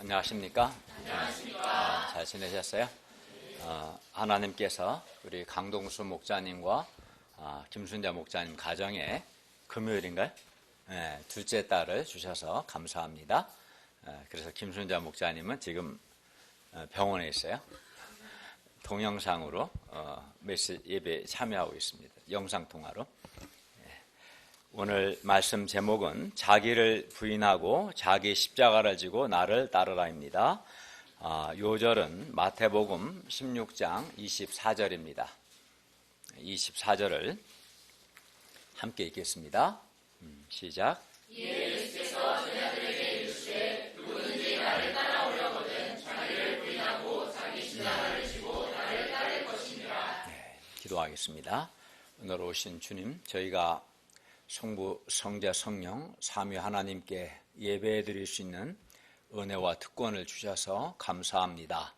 안녕하십니까? 잘 지내셨어요? 하나님께서 우리 강동수 목사님과 김순자 목사님 가정에 금요일인가요? 둘째 딸을 주셔서 감사합니다. 그래서 김순자 목사님은 지금 병원에 있어요. 동영상으로 메시지 예배에 참여하고 있습니다. 영상통화로. 오늘 말씀 제목은 자기를 부인하고 자기 십자가를 지고 나를 따르라입니다. 요절은 마태복음 16장 24절입니다. 24절을 함께 읽겠습니다. 시작. 예수께서 제자들에게 이르시되 누구든지 나를 따라오려거든 자기를 부인하고 자기 십자가를 지고 나를 따를 것이니라. 기도하겠습니다. 오늘 오신 주님, 저희가 성부, 성자, 성령, 삼위 하나님께 예배해 드릴 수 있는 은혜와 특권을 주셔서 감사합니다.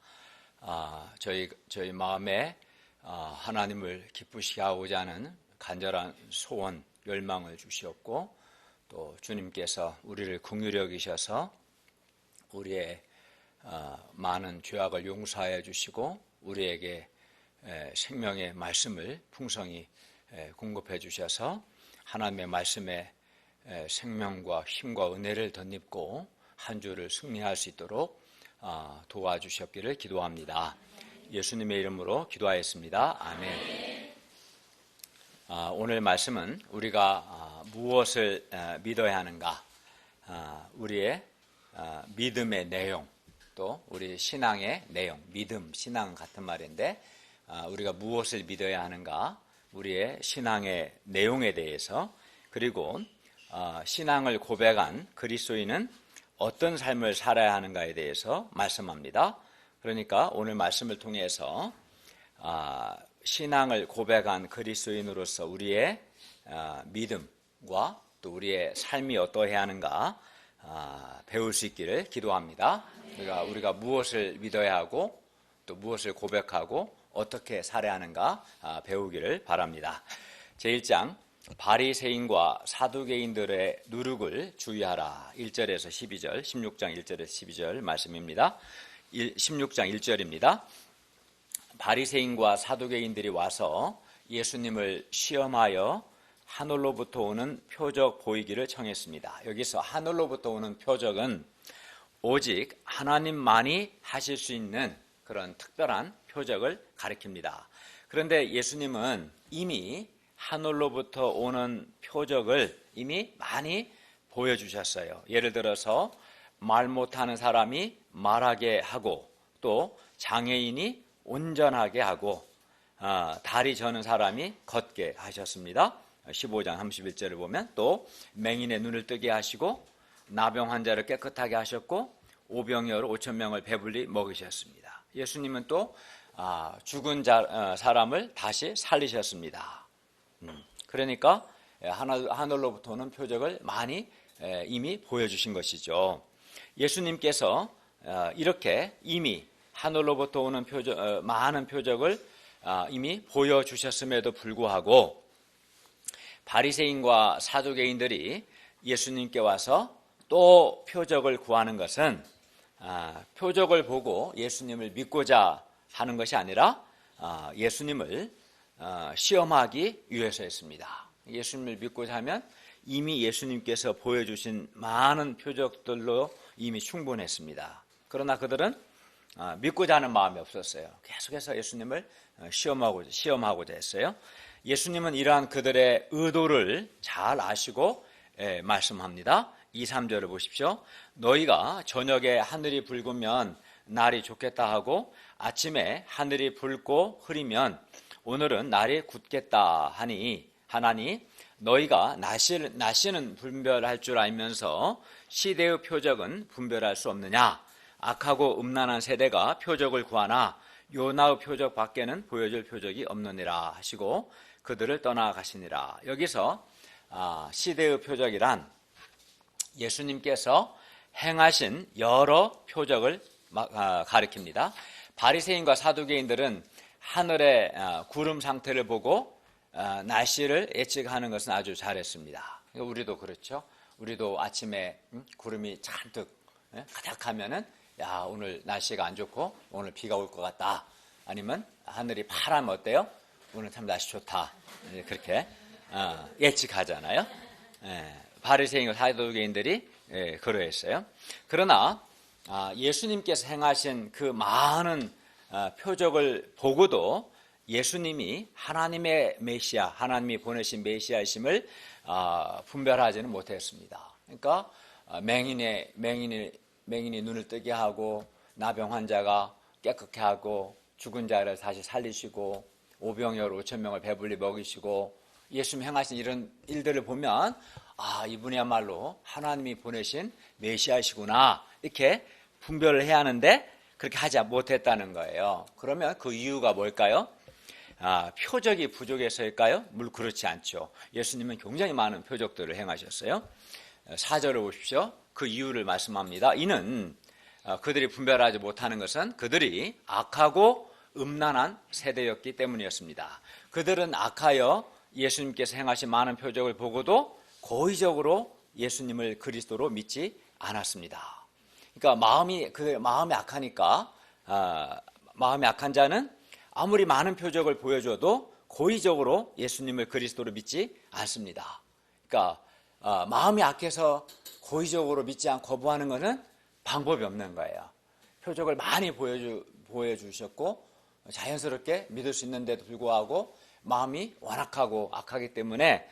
저희 마음에 하나님을 기쁘시게 하고자 하는 간절한 소원, 열망을 주시었고 또 주님께서 우리를 긍휼히 여기셔서 우리의 많은 죄악을 용서하여 주시고 우리에게 생명의 말씀을 풍성히 공급해 주셔서 하나님의 말씀에 생명과 힘과 은혜를 덧입고 한 주를 승리할 수 있도록 도와주셨기를 기도합니다. 예수님의 이름으로 기도하였습니다. 아멘. 오늘 말씀은 우리가 무엇을 믿어야 하는가, 우리의 믿음의 내용, 또 우리 신앙의 내용, 믿음, 신앙 같은 말인데 우리가 무엇을 믿어야 하는가, 우리의 신앙의 내용에 대해서, 그리고 신앙을 고백한 그리스도인은 어떤 삶을 살아야 하는가에 대해서 말씀합니다. 그러니까 오늘 말씀을 통해서 신앙을 고백한 그리스도인으로서 우리의 믿음과 또 우리의 삶이 어떠해야 하는가 배울 수 있기를 기도합니다. 그러니까 우리가 무엇을 믿어야 하고 또 무엇을 고백하고 어떻게 살아야 하는가 배우기를 바랍니다. 제1장 바리새인과 사두개인들의 누룩을 주의하라. 1절에서 12절, 16장 1절에서 12절 말씀입니다. 16장 1절입니다. 바리새인과 사두개인들이 와서 예수님을 시험하여 하늘로부터 오는 표적 보이기를 청했습니다. 여기서 하늘로부터 오는 표적은 오직 하나님만이 하실 수 있는 그런 특별한 표적을 가리킵니다. 그런데 예수님은 이미 하늘로부터 오는 표적을 이미 많이 보여주셨어요. 예를 들어서 말 못하는 사람이 말하게 하고, 또 장애인이 온전하게 하고, 다리 저는 사람이 걷게 하셨습니다. 15장 31절을 보면 또 맹인의 눈을 뜨게 하시고 나병 환자를 깨끗하게 하셨고 오병이어로 5,000명을 배불리 먹이셨습니다. 예수님은 또 죽은 사람을 다시 살리셨습니다. 그러니까 하늘로부터 오는 표적을 많이 이미 보여주신 것이죠. 예수님께서 이렇게 이미 하늘로부터 오는 많은 표적을 이미 보여주셨음에도 불구하고 바리새인과 사두개인들이 예수님께 와서 또 표적을 구하는 것은 표적을 보고 예수님을 믿고자 하는 것이 아니라 예수님을 시험하기 위해서였습니다. 예수님을 믿고자 하면 이미 예수님께서 보여주신 많은 표적들로 이미 충분했습니다. 그러나 그들은 믿고자 하는 마음이 없었어요. 계속해서 예수님을 시험하고자 했어요. 예수님은 이러한 그들의 의도를 잘 아시고 말씀합니다. 2, 3절을 보십시오. 너희가 저녁에 하늘이 붉으면 날이 좋겠다 하고 아침에 하늘이 붉고 흐리면 오늘은 날이 굳겠다 하나니 너희가 날씨는 분별할 줄 알면서 시대의 표적은 분별할 수 없느냐. 악하고 음란한 세대가 표적을 구하나 요나의 표적 밖에는 보여줄 표적이 없느니라 하시고 그들을 떠나가시니라. 여기서 시대의 표적이란 예수님께서 행하신 여러 표적을 가리킵니다. 바리새인과 사두개인들은 하늘의 구름 상태를 보고 날씨를 예측하는 것은 아주 잘했습니다. 우리도 그렇죠. 우리도 아침에 구름이 잔뜩 가득하면은 야, 오늘 날씨가 안 좋고 오늘 비가 올 것 같다. 아니면 하늘이 파라면 어때요? 오늘 참 날씨 좋다. 그렇게 예측하잖아요. 바리새인과 사두개인들이 그러했어요. 그러나 예수님께서 행하신 그 많은 표적을 보고도 예수님이 하나님의 메시아, 하나님이 보내신 메시아이심을 분별하지는 못했습니다. 그러니까 맹인이 눈을 뜨게 하고, 나병 환자가 깨끗게 하고, 죽은 자를 다시 살리시고, 오병이어 5,000명을 배불리 먹이시고, 예수님 행하신 이런 일들을 보면 이분이야말로 하나님이 보내신 메시아이시구나, 이렇게 분별을 해야 하는데 그렇게 하지 못했다는 거예요. 그러면 그 이유가 뭘까요? 표적이 부족해서일까요? 물론 그렇지 않죠. 예수님은 굉장히 많은 표적들을 행하셨어요. 4절을 보십시오. 그 이유를 말씀합니다. 이는 그들이 분별하지 못하는 것은 그들이 악하고 음란한 세대였기 때문이었습니다. 그들은 악하여 예수님께서 행하신 많은 표적을 보고도 고의적으로 예수님을 그리스도로 믿지 않았습니다. 그러니까 마음이 악하니까 마음이 악한 자는 아무리 많은 표적을 보여줘도 고의적으로 예수님을 그리스도로 믿지 않습니다. 그러니까 마음이 악해서 고의적으로 믿지 않고 거부하는 것은 방법이 없는 거예요. 표적을 많이 보여주셨고 자연스럽게 믿을 수 있는데도 불구하고 마음이 완악하고 악하기 때문에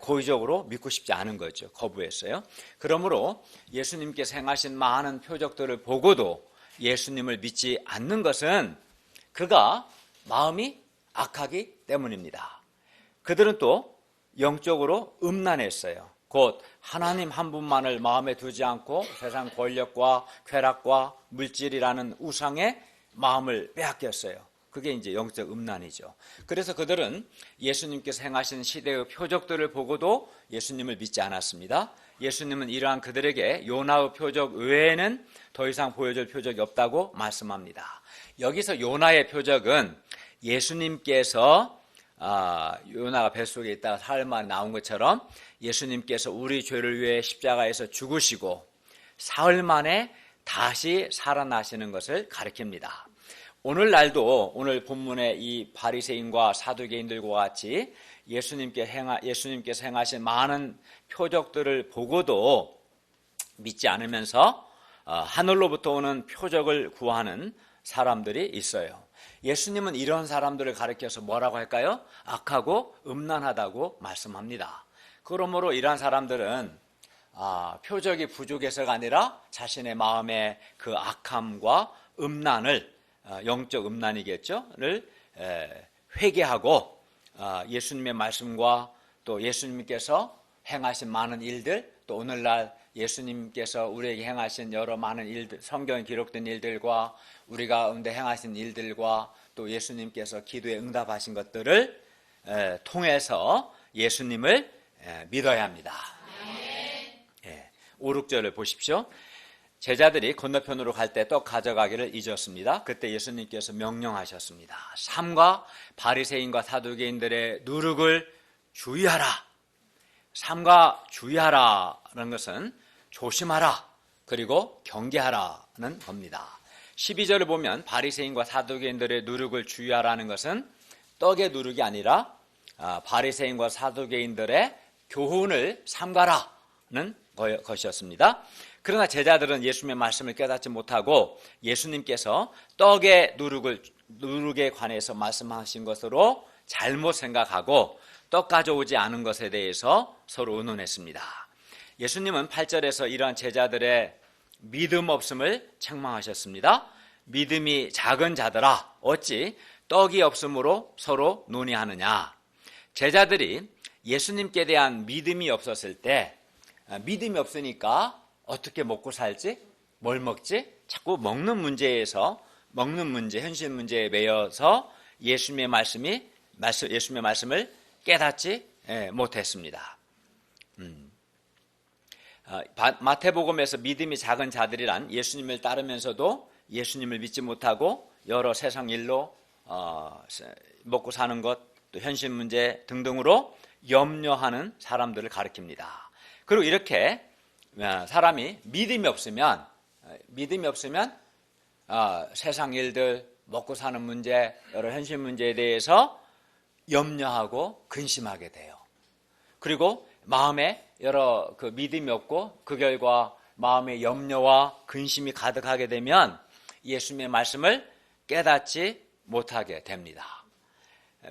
고의적으로 믿고 싶지 않은 거죠. 거부했어요. 그러므로 예수님께서 행하신 많은 표적들을 보고도 예수님을 믿지 않는 것은 그가 마음이 악하기 때문입니다. 그들은 또 영적으로 음란했어요. 곧 하나님 한 분만을 마음에 두지 않고 세상 권력과 쾌락과 물질이라는 우상에 마음을 빼앗겼어요. 그게 이제 영적 음란이죠. 그래서 그들은 예수님께서 행하신 시대의 표적들을 보고도 예수님을 믿지 않았습니다. 예수님은 이러한 그들에게 요나의 표적 외에는 더 이상 보여줄 표적이 없다고 말씀합니다. 여기서 요나의 표적은 예수님께서 요나가 뱃속에 있다가 사흘 만에 나온 것처럼 예수님께서 우리 죄를 위해 십자가에서 죽으시고 사흘 만에 다시 살아나시는 것을 가리킵니다. 오늘날도 오늘 본문의 이 바리새인과 사두개인들과 같이 예수님께서 행하신 많은 표적들을 보고도 믿지 않으면서 하늘로부터 오는 표적을 구하는 사람들이 있어요. 예수님은 이런 사람들을 가리켜서 뭐라고 할까요? 악하고 음란하다고 말씀합니다. 그러므로 이러한 사람들은 표적이 부족해서가 아니라 자신의 마음의 그 악함과 음란을 영적 음란이겠죠?를 회개하고 예수님의 말씀과 또 예수님께서 행하신 많은 일들, 또 오늘날 예수님께서 우리에게 행하신 여러 많은 일들, 성경에 기록된 일들과 우리 가운데 행하신 일들과 또 예수님께서 기도에 응답하신 것들을 통해서 예수님을 믿어야 합니다. 5, 6절을 보십시오. 제자들이 건너편으로 갈 때 떡 가져가기를 잊었습니다. 그때 예수님께서 명령하셨습니다. 삼가 바리새인과 사두개인들의 누룩을 주의하라. 삼가 주의하라는 것은 조심하라 그리고 경계하라는 겁니다. 12절을 보면 바리새인과 사두개인들의 누룩을 주의하라는 것은 떡의 누룩이 아니라 바리새인과 사두개인들의 교훈을 삼가라는 것이었습니다. 그러나 제자들은 예수님의 말씀을 깨닫지 못하고 예수님께서 떡의 누룩에 관해서 말씀하신 것으로 잘못 생각하고 떡 가져오지 않은 것에 대해서 서로 의논했습니다. 예수님은 8절에서 이러한 제자들의 믿음 없음을 책망하셨습니다. 믿음이 작은 자들아 어찌 떡이 없음으로 서로 논의하느냐. 제자들이 예수님께 대한 믿음이 없었을 때 믿음이 없으니까 어떻게 먹고 살지? 뭘 먹지? 자꾸 먹는 문제, 현실 문제에 매여서 예수님의 말씀을 깨닫지 못했습니다. 마태복음에서 믿음이 작은 자들이란 예수님을 따르면서도 예수님을 믿지 못하고 여러 세상 일로 먹고 사는 것, 또 현실 문제 등등으로 염려하는 사람들을 가리킵니다. 그리고 이렇게 사람이 믿음이 없으면 믿음이 없으면 세상 일들, 먹고 사는 문제, 여러 현실 문제에 대해서 염려하고 근심하게 돼요. 그리고 마음에 여러 그 믿음이 없고 그 결과 마음에 염려와 근심이 가득하게 되면 예수님의 말씀을 깨닫지 못하게 됩니다.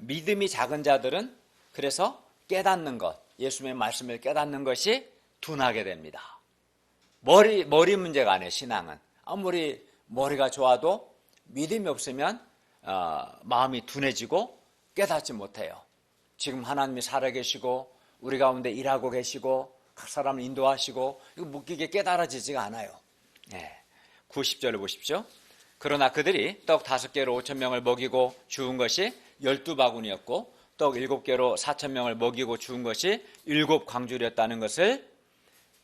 믿음이 작은 자들은 그래서 깨닫는 것, 예수님의 말씀을 깨닫는 것이 둔하게 됩니다. 머리 문제가 아니에요. 신앙은 아무리 머리가 좋아도 믿음이 없으면 마음이 둔해지고 깨닫지 못해요. 지금 하나님이 살아계시고 우리 가운데 일하고 계시고 각 사람을 인도하시고 이거 묶이게 깨달아지지가 않아요. 90절을 보십시오. 그러나 그들이 떡 5개로 5,000명을 먹이고 주운 것이 12바구니였고 떡 7개로 4,000명을 먹이고 주운 것이 7광줄이었다는 것을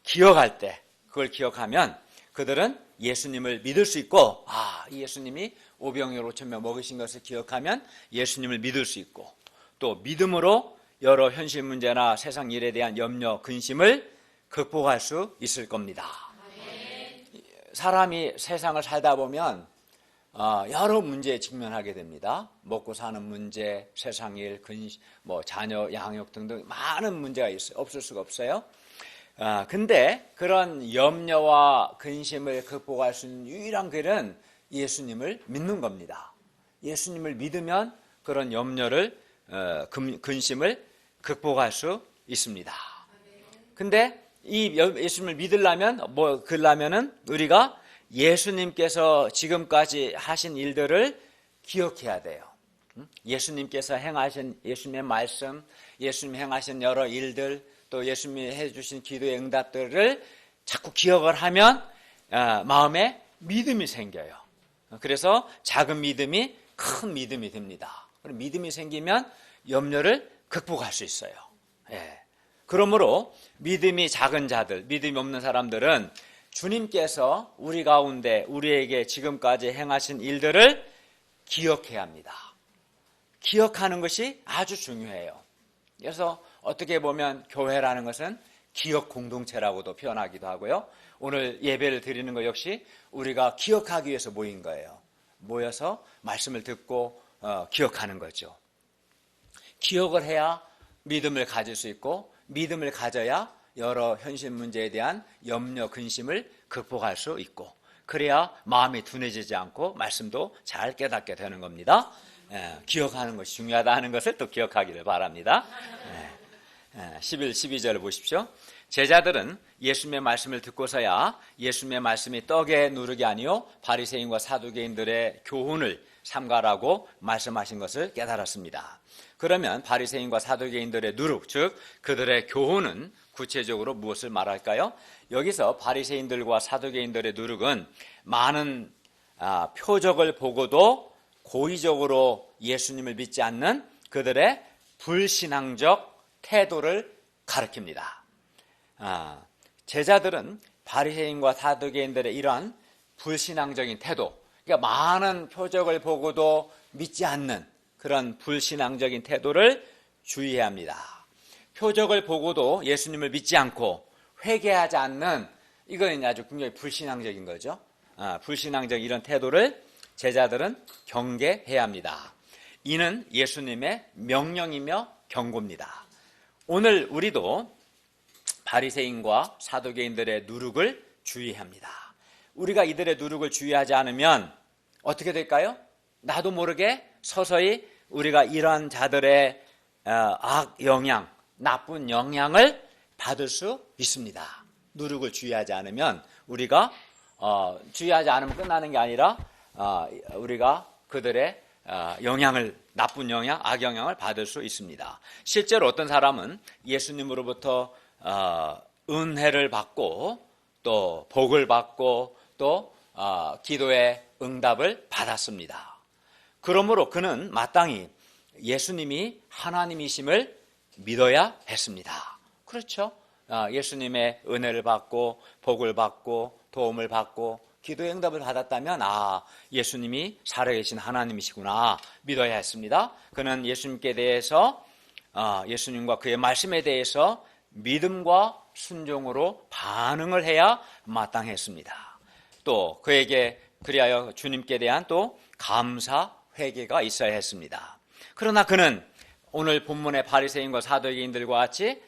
기억할 때, 그걸 기억하면 그들은 예수님을 믿을 수 있고, 이 예수님이 5병을 5,000명 먹으신 것을 기억하면 예수님을 믿을 수 있고, 또 믿음으로 여러 현실 문제나 세상 일에 대한 염려, 근심을 극복할 수 있을 겁니다. 사람이 세상을 살다 보면 여러 문제에 직면하게 됩니다. 먹고 사는 문제, 세상 일, 근심, 자녀 양육 등등 많은 문제가 있어요. 없을 수가 없어요. 근데 그런 염려와 근심을 극복할 수 있는 유일한 길은 예수님을 믿는 겁니다. 예수님을 믿으면 그런 염려를, 근심을 극복할 수 있습니다. 근데 이 예수님을 믿으려면, 그러려면은 우리가 예수님께서 지금까지 하신 일들을 기억해야 돼요. 예수님께서 행하신 예수님의 말씀, 예수님 행하신 여러 일들, 또 예수님이 해주신 기도의 응답들을 자꾸 기억을 하면 마음에 믿음이 생겨요. 그래서 작은 믿음이 큰 믿음이 됩니다. 믿음이 생기면 염려를 극복할 수 있어요. 그러므로 믿음이 작은 자들, 믿음이 없는 사람들은 주님께서 우리 가운데 우리에게 지금까지 행하신 일들을 기억해야 합니다. 기억하는 것이 아주 중요해요. 그래서 어떻게 보면 교회라는 것은 기억 공동체라고도 표현하기도 하고요. 오늘 예배를 드리는 것 역시 우리가 기억하기 위해서 모인 거예요. 모여서 말씀을 듣고 기억하는 거죠. 기억을 해야 믿음을 가질 수 있고, 믿음을 가져야 여러 현실 문제에 대한 염려, 근심을 극복할 수 있고, 그래야 마음이 둔해지지 않고 말씀도 잘 깨닫게 되는 겁니다. 기억하는 것이 중요하다는 것을 또 기억하기를 바랍니다. 11, 12절을 보십시오. 제자들은 예수님의 말씀을 듣고서야 예수님의 말씀이 떡의 누룩이 아니요 바리새인과 사두개인들의 교훈을 삼가라고 말씀하신 것을 깨달았습니다. 그러면 바리새인과 사두개인들의 누룩, 즉 그들의 교훈은 구체적으로 무엇을 말할까요? 여기서 바리새인들과 사두개인들의 누룩은 많은 표적을 보고도 고의적으로 예수님을 믿지 않는 그들의 불신앙적 태도를 가리킵니다. 제자들은 바리새인과 사두개인들의 이러한 불신앙적인 태도, 그러니까 많은 표적을 보고도 믿지 않는 그런 불신앙적인 태도를 주의해야 합니다. 표적을 보고도 예수님을 믿지 않고 회개하지 않는, 이건 아주 굉장히 불신앙적인 거죠. 불신앙적 이런 태도를 제자들은 경계해야 합니다. 이는 예수님의 명령이며 경고입니다. 오늘 우리도 바리새인과 사두개인들의 누룩을 주의합니다. 우리가 이들의 누룩을 주의하지 않으면 어떻게 될까요? 나도 모르게 서서히 우리가 이러한 자들의 악 영향, 나쁜 영향을 받을 수 있습니다. 누룩을 주의하지 않으면 우리가 주의하지 않으면 끝나는 게 아니라 우리가 그들의 영향을, 나쁜 영향, 악영향을 받을 수 있습니다. 실제로 어떤 사람은 예수님으로부터 은혜를 받고 또 복을 받고 또 기도의 응답을 받았습니다. 그러므로 그는 마땅히 예수님이 하나님이심을 믿어야 했습니다. 그렇죠? 예수님의 은혜를 받고 복을 받고 도움을 받고 기도의 응답을 받았다면 예수님이 살아계신 하나님이시구나 믿어야 했습니다. 그는 예수님께 대해서 예수님과 그의 말씀에 대해서 믿음과 순종으로 반응을 해야 마땅했습니다. 또 그에게 그리하여 주님께 대한 또 감사 회개가 있어야 했습니다. 그러나 그는 오늘 본문의 바리새인과 사두개인들과 같이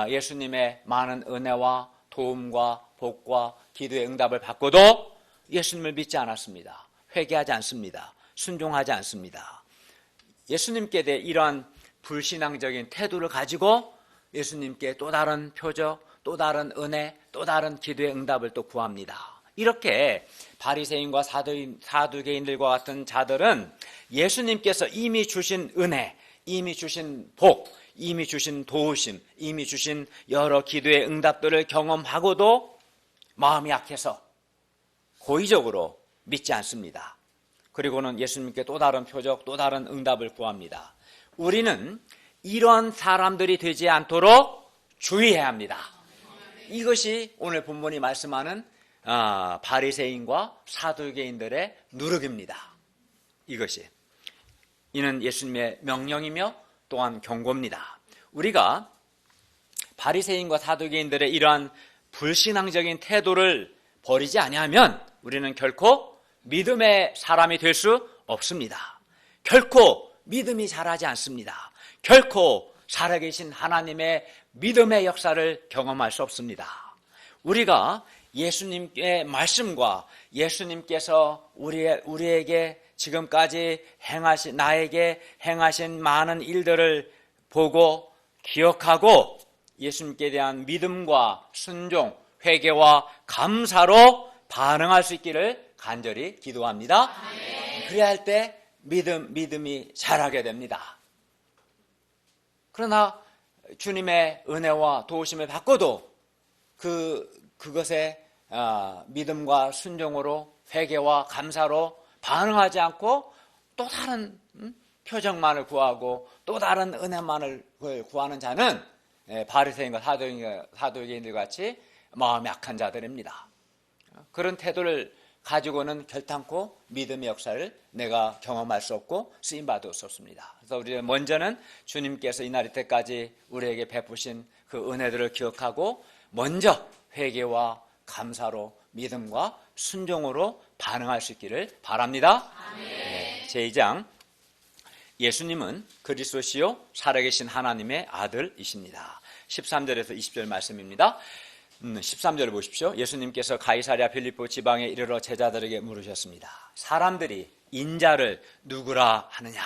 예수님의 많은 은혜와 도움과 복과 기도의 응답을 받고도 예수님을 믿지 않았습니다. 회개하지 않습니다. 순종하지 않습니다. 예수님께 대해 이러한 불신앙적인 태도를 가지고 예수님께 또 다른 표적, 또 다른 은혜, 또 다른 기도의 응답을 또 구합니다. 이렇게 바리새인과 사두개인들과 같은 자들은 예수님께서 이미 주신 은혜, 이미 주신 복, 이미 주신 도우심, 이미 주신 여러 기도의 응답들을 경험하고도 마음이 약해서 고의적으로 믿지 않습니다. 그리고는 예수님께 또 다른 표적, 또 다른 응답을 구합니다. 우리는 이런 사람들이 되지 않도록 주의해야 합니다. 이것이 오늘 본문이 말씀하는 바리새인과 사두개인들의 누룩입니다. 이는 예수님의 명령이며 또한 경고입니다. 우리가 바리새인과 사두개인들의 이러한 불신앙적인 태도를 버리지 아니하면 우리는 결코 믿음의 사람이 될 수 없습니다. 결코 믿음이 자라지 않습니다. 결코 살아계신 하나님의 믿음의 역사를 경험할 수 없습니다. 우리가 예수님의 말씀과 예수님께서 우리에게 지금까지 나에게 행하신 많은 일들을 보고 기억하고 예수님께 대한 믿음과 순종, 회개와 감사로 반응할 수 있기를 간절히 기도합니다. 그래야 할 때 믿음이 자라게 됩니다. 그러나 주님의 은혜와 도우심을 받고도 그것에 믿음과 순종으로 회개와 감사로 반응하지 않고 또 다른 표적만을 구하고 또 다른 은혜만을 구하는 자는 바리새인과 사두개인들 같이 마음이 약한 자들입니다. 그런 태도를 가지고는 결탄코 믿음의 역사를 내가 경험할 수 없고 쓰임받을 수 없습니다. 그래서 우리는 먼저는 주님께서 이날 이때까지 우리에게 베푸신 그 은혜들을 기억하고 먼저 회개와 감사로 믿음과 순종으로 반응할 수 있기를 바랍니다. 제2장, 예수님은 그리스도시요 살아계신 하나님의 아들이십니다. 13절에서 20절 말씀입니다. 13절을 보십시오. 예수님께서 가이사랴 빌립보 지방에 이르러 제자들에게 물으셨습니다. 사람들이 인자를 누구라 하느냐?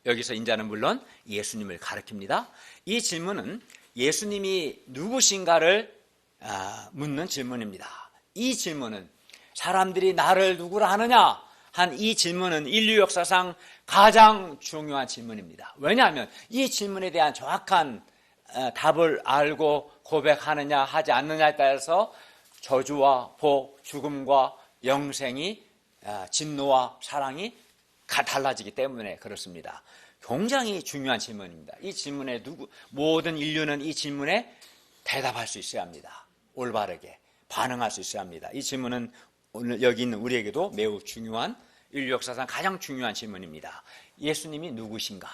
여기서 인자는 물론 예수님을 가리킵니다. 이 질문은 예수님이 누구신가를 묻는 질문입니다. 이 질문은 사람들이 나를 누구라 하느냐? 한 이 질문은 인류 역사상 가장 중요한 질문입니다. 왜냐하면 이 질문에 대한 정확한 답을 알고 고백하느냐 하지 않느냐에 따라서 저주와 복, 죽음과 영생이 진노와 사랑이 달라지기 때문에 그렇습니다. 굉장히 중요한 질문입니다. 이 질문에 모든 인류는 이 질문에 대답할 수 있어야 합니다. 올바르게 반응할 수 있어야 합니다. 이 질문은 오늘 여기 있는 우리에게도 매우 중요한 인류 역사상 가장 중요한 질문입니다. 예수님이 누구신가?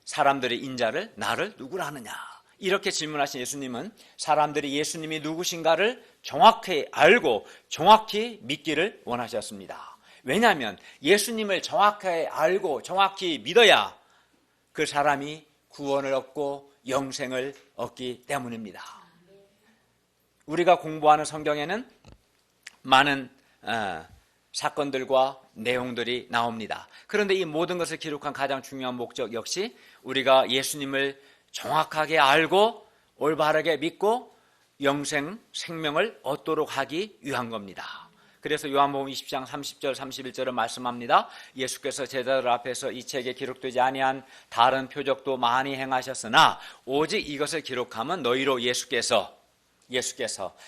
사람들이 인자를 나를 누구라 하느냐? 이렇게 질문하신 예수님은 사람들이 예수님이 누구신가를 정확히 알고 정확히 믿기를 원하셨습니다. 왜냐하면 예수님을 정확히 알고 정확히 믿어야 그 사람이 구원을 얻고 영생을 얻기 때문입니다. 우리가 공부하는 성경에는 많은 사건들과 내용들이 나옵니다. 그런데 이 모든 것을 기록한 가장 중요한 목적 역시 우리가 예수님을 정확하게 알고 올바르게 믿고 영생, 생명을 얻도록 하기 위한 겁니다. 그래서 요한복음 20장 30절 31절을 말씀합니다. 예수께서 제자들 앞에서 이 책에 기록되지 아니한 다른 표적도 많이 행하셨으나 오직 이것을 기록하면 너희로 예수께서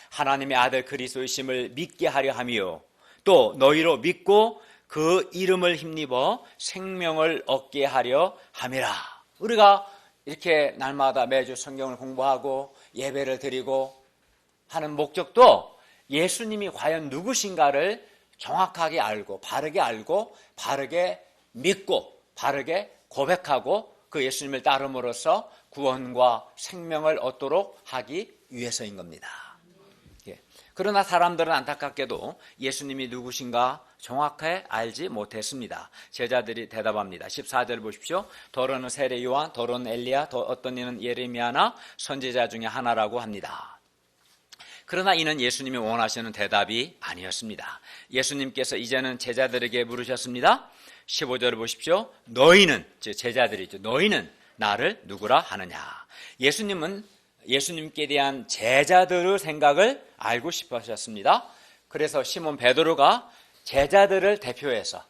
하나님의 아들 그리스도이심을 믿게 하려 함이요 또 너희로 믿고 그 이름을 힘입어 생명을 얻게 하려 함이라. 우리가 이렇게 날마다 매주 성경을 공부하고 예배를 드리고 하는 목적도 예수님이 과연 누구신가를 정확하게 알고 바르게 믿고 바르게 고백하고 그 예수님을 따름으로써 구원과 생명을 얻도록 하기 위해서인 겁니다. 그러나 사람들은 안타깝게도 예수님이 누구신가 정확하게 알지 못했습니다. 제자들이 대답합니다. 14절 보십시오. 더러는 세례 요한, 더러는 엘리야, 어떤 이는 예레미야나 선지자 중에 하나라고 합니다. 그러나 이는 예수님이 원하시는 대답이 아니었습니다. 예수님께서 이제는 제자들에게 물으셨습니다. 15절을 보십시오. 너희는, 즉 제자들이죠. 너희는 나를 누구라 하느냐. 예수님은 예수님께 대한 제자들의 생각을 알고 싶어 하셨습니다. 그래서 시몬 베드로가 제자들을 대표해서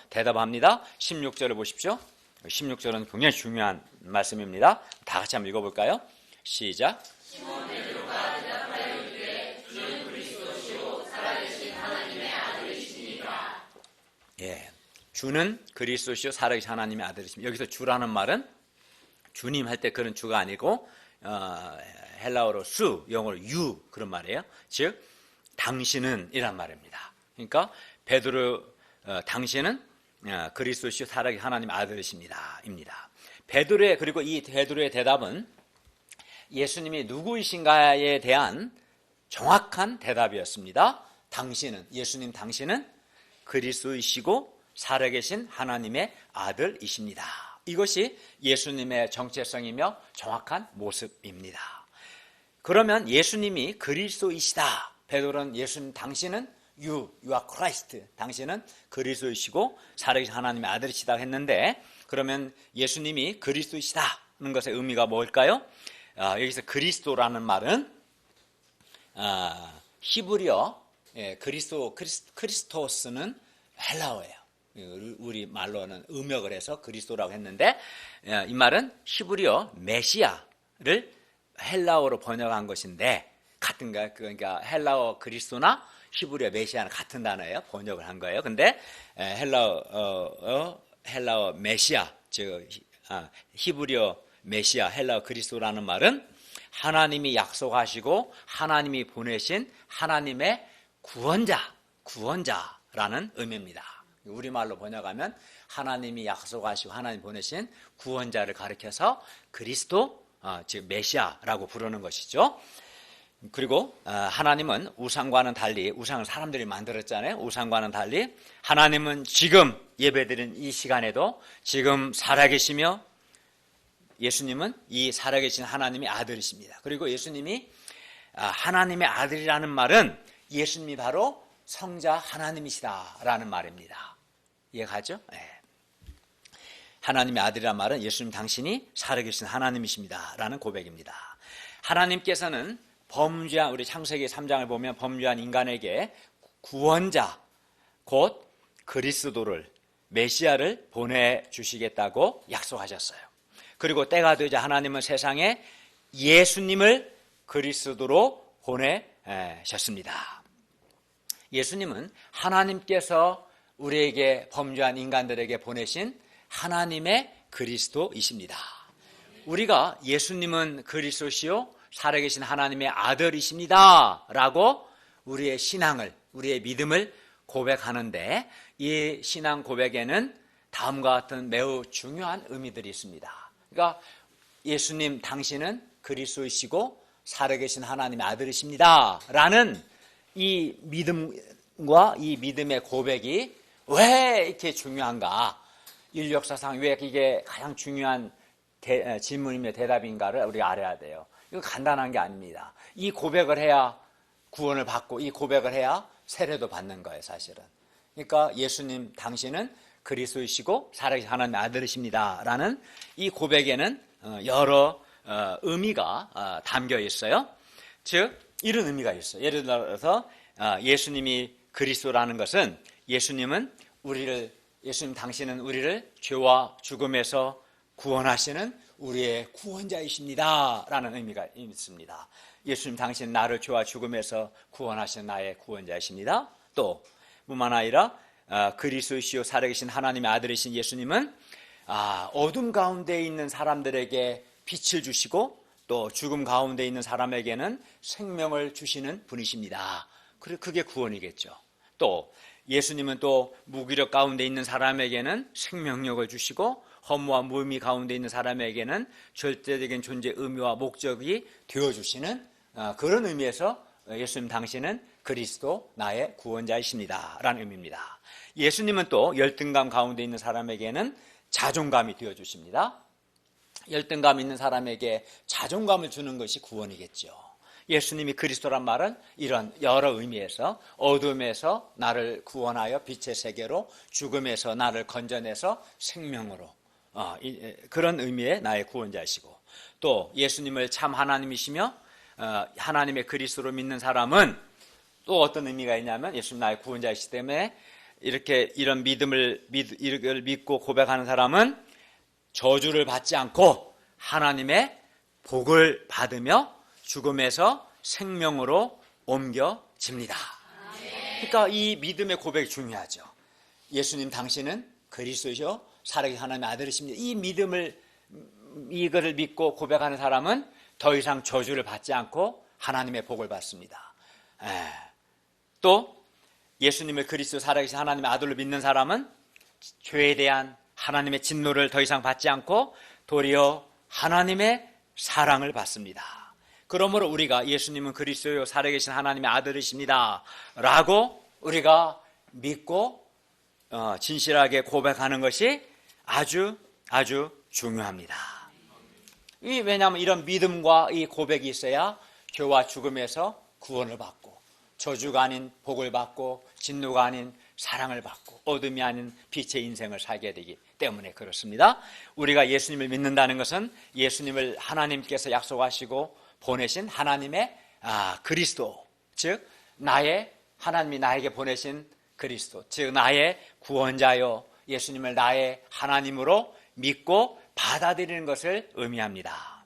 대답합니다. 16절을 보십시오. 16절은 굉장히 중요한 말씀입니다. 다 같이 한번 읽어볼까요? 시작. 시몬 베드로가 대답하여 이르되 주는 그리스도시요 살아계신 하나님의 아들이십니다. 예, 주는 그리스도시요 살아계신 하나님의 아들이십니다. 여기서 주라는 말은 주님 할 때 그런 주가 아니고 헬라어로 수, 영어로 유 그런 말이에요. 즉 당신은 이란 말입니다. 그러니까 베드로 당신은 그리스도시요 살아계신 하나님의 아들이십니다. 입니다. 그리고 이 베드로의 대답은 예수님이 누구이신가에 대한 정확한 대답이었습니다. 예수님 당신은 그리스도이시고 살아계신 하나님의 아들이십니다. 이것이 예수님의 정체성이며 정확한 모습입니다. 그러면 예수님이 그리스도이시다. 베드로는 예수님 당신은 You are Christ. 당신은 그리스도이시고 살아계신 하나님의 아들이시다 했는데 그러면 예수님이 그리스도이시다는 것의 의미가 뭘까요? 여기서 그리스도라는 말은 히브리어 크리스토스는 헬라어예요. 우리 말로는 음역을 해서 그리스도라고 했는데 이 말은 히브리어 메시아를 헬라어로 번역한 것인데 같은가요? 그러니까 헬라어 그리스도나 히브리어 메시아는 같은 단어예요. 번역을 한 거예요. 근데 헬라어 메시아, 즉 히브리어 메시아, 헬라어 그리스도라는 말은 하나님이 약속하시고 하나님이 보내신 하나님의 구원자라는 의미입니다. 우리말로 번역하면 하나님이 약속하시고 하나님 보내신 구원자를 가리켜서 그리스도, 즉 메시아라고 부르는 것이죠. 그리고 하나님은 우상과는 달리, 우상을 사람들이 만들었잖아요. 우상과는 달리 하나님은 지금 예배드린 이 시간에도 지금 살아계시며 예수님은 이 살아계신 하나님의 아들이십니다. 그리고 예수님이 하나님의 아들이라는 말은 예수님이 바로 성자 하나님이시다라는 말입니다. 이해가죠? 네. 하나님의 아들이라는 말은 예수님 당신이 살아계신 하나님이십니다라는 고백입니다. 하나님께서는 범죄한, 우리 창세기 3장을 보면 범죄한 인간에게 구원자, 곧 그리스도를, 메시아를 보내주시겠다고 약속하셨어요. 그리고 때가 되자 하나님은 세상에 예수님을 그리스도로 보내셨습니다. 예수님은 하나님께서 우리에게 범죄한 인간들에게 보내신 하나님의 그리스도이십니다. 우리가 예수님은 그리스도시요 살아계신 하나님의 아들이십니다 라고 우리의 신앙을, 우리의 믿음을 고백하는데 이 신앙 고백에는 다음과 같은 매우 중요한 의미들이 있습니다. 그러니까 예수님 당신은 그리스도이시고 살아계신 하나님의 아들이십니다 라는 이 믿음과 이 믿음의 고백이 왜 이렇게 중요한가, 인류 역사상 왜 이게 가장 중요한 질문이며 대답인가를 우리가 알아야 돼요. 이거 간단한 게 아닙니다. 이 고백을 해야 구원을 받고 이 고백을 해야 세례도 받는 거예요, 사실은. 그러니까 예수님 당신은 그리스도이시고 살아계신 하나님의 아들이십니다 라는 이 고백에는 여러 의미가 담겨 있어요. 즉 이런 의미가 있어요. 예를 들어서 예수님이 그리스도라는 것은 예수님 당신은 우리를 죄와 죽음에서 구원하시는 우리의 구원자이십니다 라는 의미가 있습니다. 예수님 당신은 나를 죄와 죽음에서 구원하시는 나의 구원자이십니다. 또 뿐만 아니라 그리스도시요 살아계신 하나님의 아들이신 예수님은 어둠 가운데 있는 사람들에게 빛을 주시고 또 죽음 가운데 있는 사람에게는 생명을 주시는 분이십니다. 그게 구원이겠죠. 또 예수님은 또 무기력 가운데 있는 사람에게는 생명력을 주시고 허무와 무의미 가운데 있는 사람에게는 절대적인 존재의 의미와 목적이 되어주시는 그런 의미에서 예수님 당신은 그리스도 나의 구원자이십니다 라는 의미입니다. 예수님은 또 열등감 가운데 있는 사람에게는 자존감이 되어주십니다. 열등감 있는 사람에게 자존감을 주는 것이 구원이겠죠. 예수님이 그리스도란 말은 이런 여러 의미에서 어둠에서 나를 구원하여 빛의 세계로, 죽음에서 나를 건져내서 생명으로, 그런 의미의 나의 구원자이시고, 또 예수님을 참 하나님이시며 하나님의 그리스도로 믿는 사람은 또 어떤 의미가 있냐면, 예수님 나의 구원자이시기 때문에 이런 이걸 믿고 고백하는 사람은 저주를 받지 않고 하나님의 복을 받으며 죽음에서 생명으로 옮겨집니다. 그러니까 이 믿음의 고백이 중요하죠. 예수님 당신은 그리스도시요 살아계신 하나님의 아들이십니다. 이 믿음을, 이거를 믿고 고백하는 사람은 더 이상 저주를 받지 않고 하나님의 복을 받습니다. 또 예수님을 그리스도 살아계신 하나님의 아들로 믿는 사람은 죄에 대한 하나님의 진노를 더 이상 받지 않고 도리어 하나님의 사랑을 받습니다. 그러므로 우리가 예수님은 그리스도요 살아계신 하나님의 아들이십니다 라고 우리가 믿고 진실하게 고백하는 것이 아주 중요합니다. 왜냐하면 이런 믿음과 이 고백이 있어야 죄와 죽음에서 구원을 받고, 저주가 아닌 복을 받고, 진노가 아닌 사랑을 받고, 어둠이 아닌 빛의 인생을 살게 되기 때문에 그렇습니다. 우리가 예수님을 믿는다는 것은 예수님을 하나님께서 약속하시고 보내신 하나님의 그리스도, 즉 하나님이 나에게 보내신 그리스도, 즉 나의 구원자요 예수님을 나의 하나님으로 믿고 받아들이는 것을 의미합니다.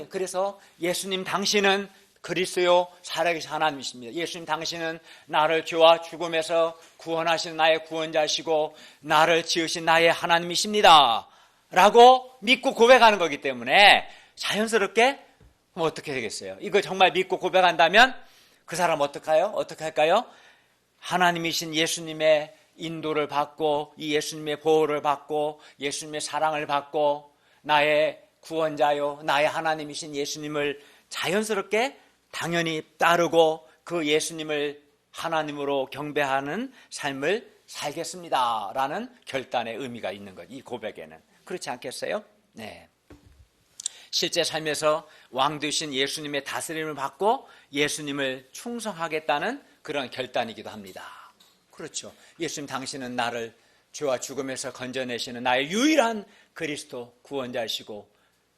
그래서 예수님 당신은 그리스도요 살아계신 하나님이십니다. 예수님 당신은 나를 죄와 죽음에서 구원하신 나의 구원자시고 나를 지으신 나의 하나님이십니다 라고 믿고 고백하는 거기 때문에 자연스럽게 어떻게 되겠어요? 이거 정말 믿고 고백한다면 그 사람 어떻게 할까요? 하나님이신 예수님의 인도를 받고, 이 예수님의 보호를 받고, 예수님의 사랑을 받고, 나의 구원자요 나의 하나님이신 예수님을 자연스럽게 당연히 따르고 그 예수님을 하나님으로 경배하는 삶을 살겠습니다 라는 결단의 의미가 있는 것, 이 고백에는. 그렇지 않겠어요? 네. 실제 삶에서 왕 되신 예수님의 다스림을 받고 예수님을 충성하겠다는 그런 결단이기도 합니다. 그렇죠. 예수님 당신은 나를 죄와 죽음에서 건져내시는 나의 유일한 그리스도 구원자이시고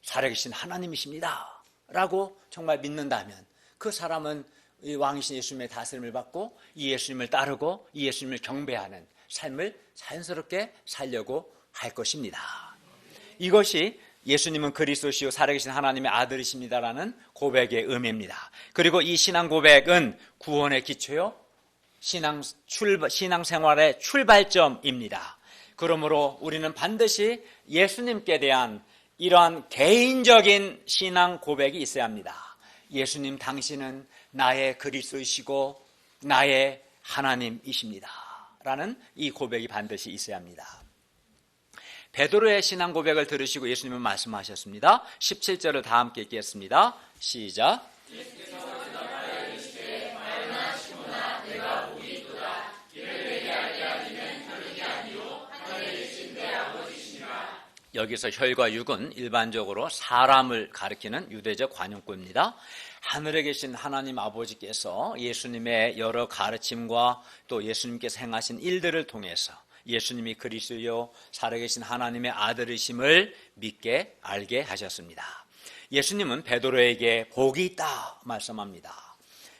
살아계신 하나님이십니다 라고 정말 믿는다면 그 사람은 이 왕이신 예수님의 다스림을 받고 이 예수님을 따르고 이 예수님을 경배하는 삶을 자연스럽게 살려고 할 것입니다. 이것이 예수님은 그리스도시요 살아계신 하나님의 아들이십니다라는 고백의 의미입니다. 그리고 이 신앙 고백은 구원의 기초요 신앙생활의 출발점입니다. 그러므로 우리는 반드시 예수님께 대한 이러한 개인적인 신앙 고백이 있어야 합니다. 예수님 당신은 나의 그리스도이시고 나의 하나님이십니다 라는 이 고백이 반드시 있어야 합니다. 베드로의 신앙 고백을 들으시고 예수님은 말씀하셨습니다. 17절을 다 함께 읽겠습니다. 시작. 여기서 혈과 육은 일반적으로 사람을 가리키는 유대적 관용구입니다. 하늘에 계신 하나님 아버지께서 예수님의 여러 가르침과 또 예수님께서 행하신 일들을 통해서 예수님이 그리스도요 살아계신 하나님의 아들이심을 믿게 알게 하셨습니다. 예수님은 베드로에게 복이 있다 말씀합니다.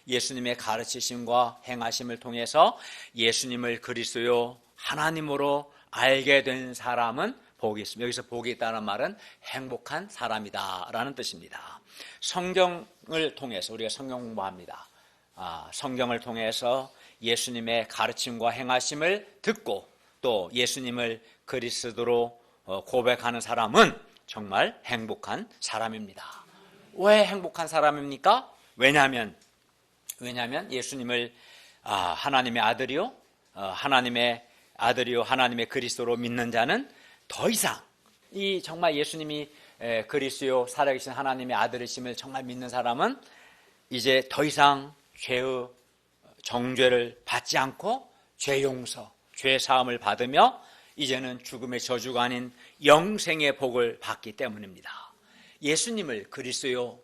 예수님의 가르치심과 행하심을 통해서 예수님을 그리스도요 하나님으로 알게 된 사람은 복이 있습니다. 여기서 복이 있다는 말은 행복한 사람이다라는 뜻입니다. 성경을 통해서 우리가 성경 공부합니다. 성경을 통해서 예수님의 가르침과 행하심을 듣고 또 예수님을 그리스도로 고백하는 사람은 정말 행복한 사람입니다. 왜 행복한 사람입니까? 왜냐하면 예수님을 하나님의 아들이요 하나님의 그리스도로 믿는 자는 더 이상 이 정말 예수님이 그리스도요 살아계신 하나님의 아들이심을 정말 믿는 사람은 이제 더 이상 죄의 정죄를 받지 않고 죄 용서, 죄 사함을 받으며 이제는 죽음의 저주가 아닌 영생의 복을 받기 때문입니다. 예수님을 그리스도요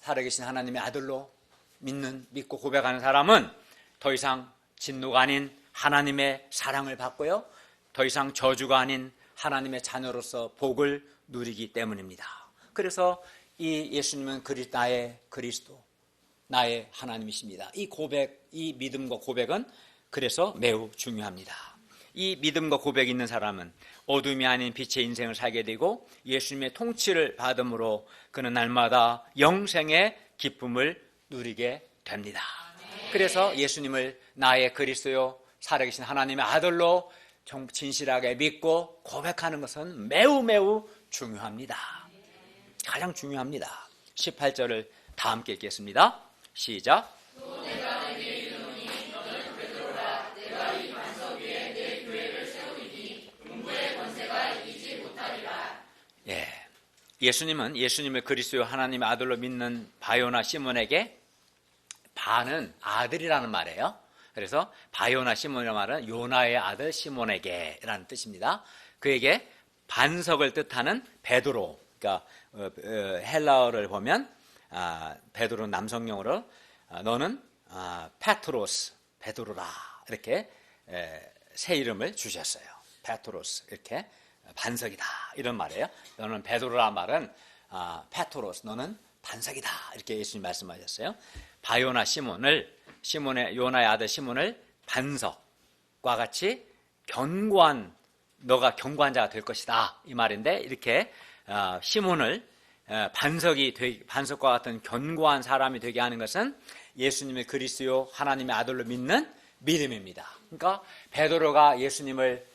살아계신 하나님의 아들로 믿고 고백하는 사람은 더 이상 진노가 아닌 하나님의 사랑을 받고요, 더 이상 저주가 아닌 하나님의 자녀로서 복을 누리기 때문입니다. 그래서 이 예수님은 나의 그리스도, 나의 하나님이십니다. 이 고백, 이 믿음과 고백은 그래서 매우 중요합니다. 이 믿음과 고백이 있는 사람은 어둠이 아닌 빛의 인생을 살게 되고 예수님의 통치를 받음으로 그는 날마다 영생의 기쁨을 누리게 됩니다. 그래서 예수님을 나의 그리스도요 살아계신 하나님의 아들로 진실하게 믿고 고백하는 것은 매우 매우 중요합니다. 가장 중요합니다. 18절을 다 함께 읽겠습니다. 시작. 예수님은 예수님을 그리스도 하나님의 아들로 믿는 바요나 시몬에게, 바는 아들이라는 말이에요. 그래서 바요나 시몬이라는 말은 요나의 아들 시몬에게 라는 뜻입니다. 그에게 반석을 뜻하는 베드로, 그러니까 헬라어를 보면 베드로는 남성용어로 너는 페트로스, 베드로라 이렇게 새 이름을 주셨어요. 페트로스, 이렇게 반석이다 이런 말이에요. 너는 베드로라 말은 페트로스, 너는 반석이다 이렇게 예수님 말씀하셨어요. 바요나 요나의 아들 시몬을 반석과 같이 너가 견고한 자가 될 것이다 이 말인데, 이렇게 시몬을 반석과 같은 견고한 사람이 되게 하는 것은 예수님의 그리스도 하나님의 아들로 믿는 믿음입니다. 그러니까 베드로가 예수님을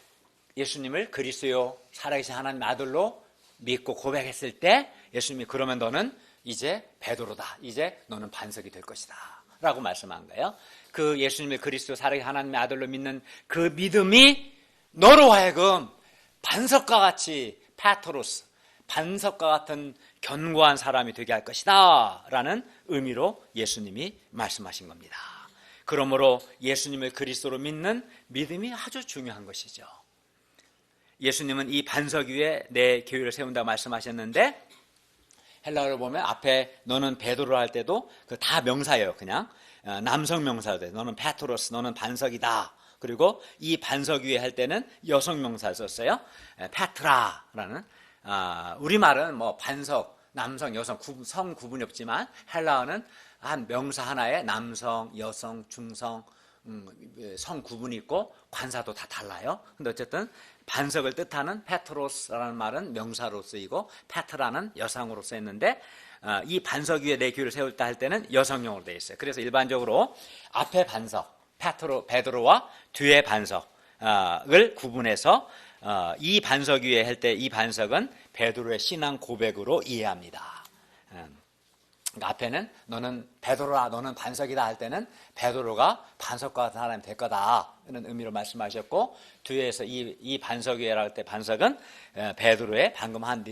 그리스도 살아계신 하나님의 아들로 믿고 고백했을 때 예수님이 그러면 너는 이제 베드로다, 이제 너는 반석이 될 것이다 라고 말씀한 거예요. 그 예수님을 그리스도 살아계신 하나님의 아들로 믿는 그 믿음이 너로 하여금 반석과 같이 페트로스, 반석과 같은 견고한 사람이 되게 할 것이다 라는 의미로 예수님이 말씀하신 겁니다. 그러므로 예수님을 그리스도로 믿는 믿음이 아주 중요한 것이죠. 예수님은 이 반석 위에 내 교회를 세운다 말씀하셨는데, 헬라어를 보면 앞에 너는 베드로 할 때도 그 다 명사예요. 그냥 남성 명사도 너는 페트로스, 너는 반석이다. 그리고 이 반석 위에 할 때는 여성 명사를 썼어요. 페트라라는. 우리말은 뭐 반석, 남성, 여성 성 구분이 없지만 헬라어는 한 명사 하나에 남성, 여성, 중성 성 구분이 있고 관사도 다 달라요. 근데 어쨌든 반석을 뜻하는 페트로스라는 말은 명사로 쓰이고 페트라는 여성으로 쓰였는데, 이 반석 위에 내 교회를 세울 때 할 때는 여성용으로 되어 있어요. 그래서 일반적으로 앞에 반석 베드로와 뒤에 반석을 구분해서 이 반석 위에 할 때 이 반석은 베드로의 신앙 고백으로 이해합니다. 그러니까 앞에는 너는 베드로라, 너는 반석이다 할 때는 베드로가 반석과 같은 사람이 될 거다 이런 의미로 말씀하셨고, 뒤에서 이 반석 위에 할 때 반석은 베드로의 방금 한